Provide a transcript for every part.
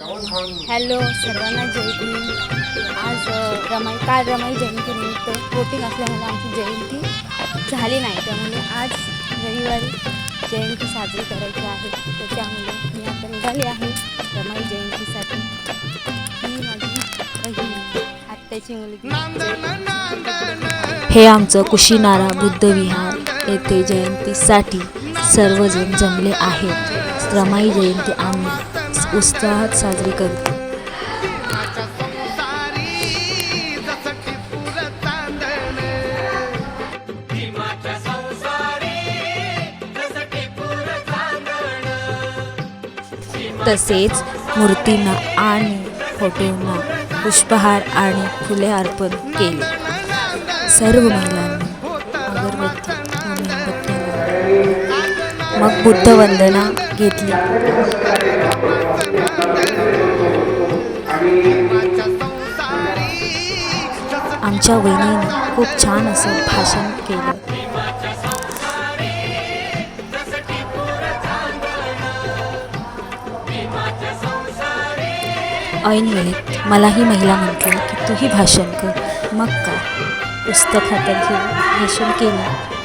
Hello सर्वांना जय भीम। आज काल रमाई जयंतीनिमित्त वोटिंग असल्यामुळे आमची जयंती झाली नाही, त्यामुळे आज रविवारी जयंती साजरी करायची आहे। त्याच्यामुळे मी आता निघाली आहे रमाई जयंतीसाठी। ही माझी बहीण आत्याची मुलगी। हे आमचं कुशीनारा बुद्ध विहार येथे जयंतीसाठी सर्वजण जमले आहेत। रमाई जयंती आम्ही उत्साहात साजरी करतो। तसेच मूर्तींना आणि फोटोंना पुष्पहार आणि फुले अर्पण केले। सर्व महिलांनी अगरबत्ती व मेणबत्त्या लावल्या, मग बुद्ध वंदना घेतली। आमच्या वहिनीने खूप छान असं भाषण केलं। ऐन वेळेत मलाही महिला म्हटली की तूही भाषण कर। मग काय, पुस्तक हातात घेऊन भाषण केलं।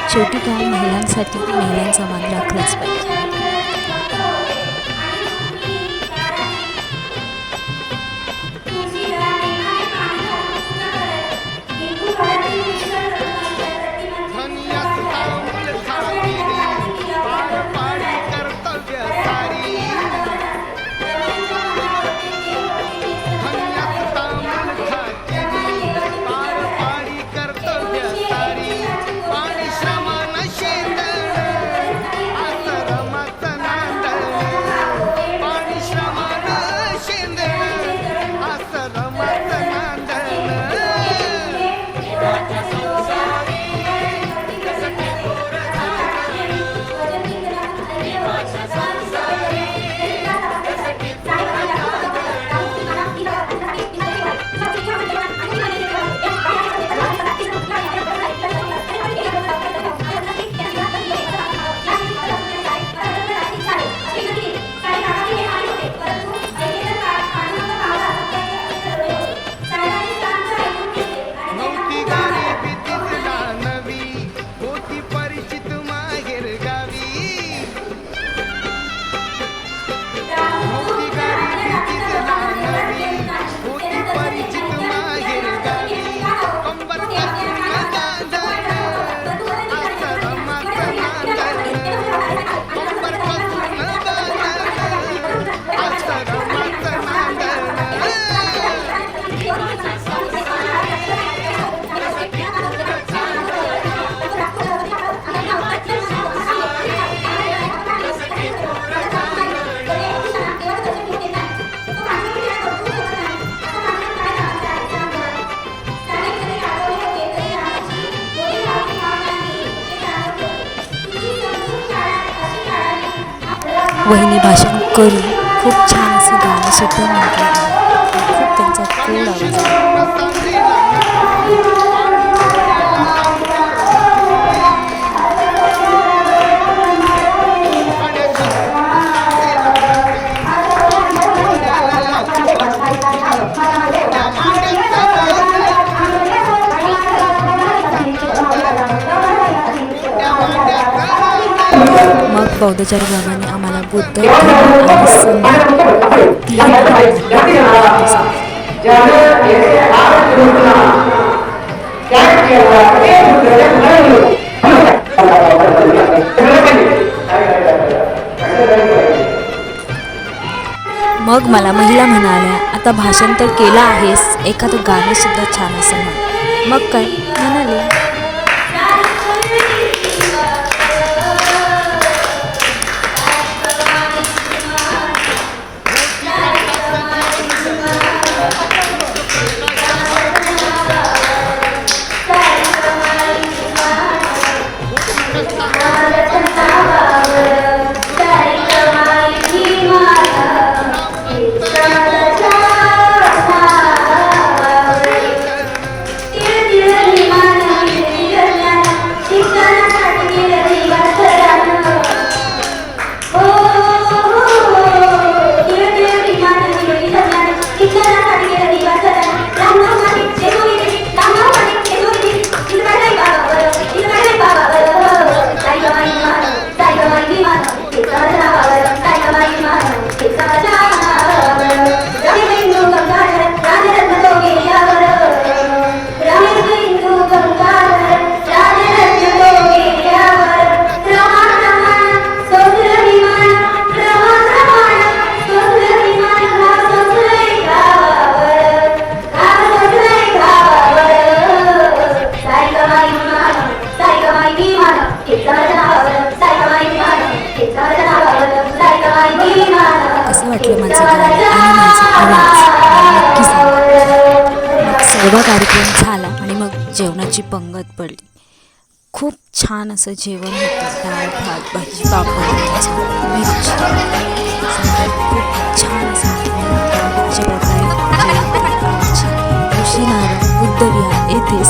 शेवटी काय, महिलांसाठी महिलांचा मान राखलाच पाहिजे। वहिनी भाषण करून खूप छान असं गाणं सुद्धा म्हटलं आहे। खूप त्यांचा गोड आवाज आहे। मग बौद्धाचार्य बाबांनी आम्हाला बुद्ध धर्म आणि मग मला महिला म्हणाल्या, आता भाषण तर केलं आहेस, एखादं गाणं सुद्धा छान असं म्हण। मग काय म्हणाले, गरबा कार्यक्रम झाला आणि मग जेवणाची पंगत पडली. खूप छान असं जेवण होतं. डाळ भात भाजी पापड लोणचं, मिरची सगळं खूप छान असं अशा प्रकारे जयंती आमची कुशीनारायण बुद्धविहार येथे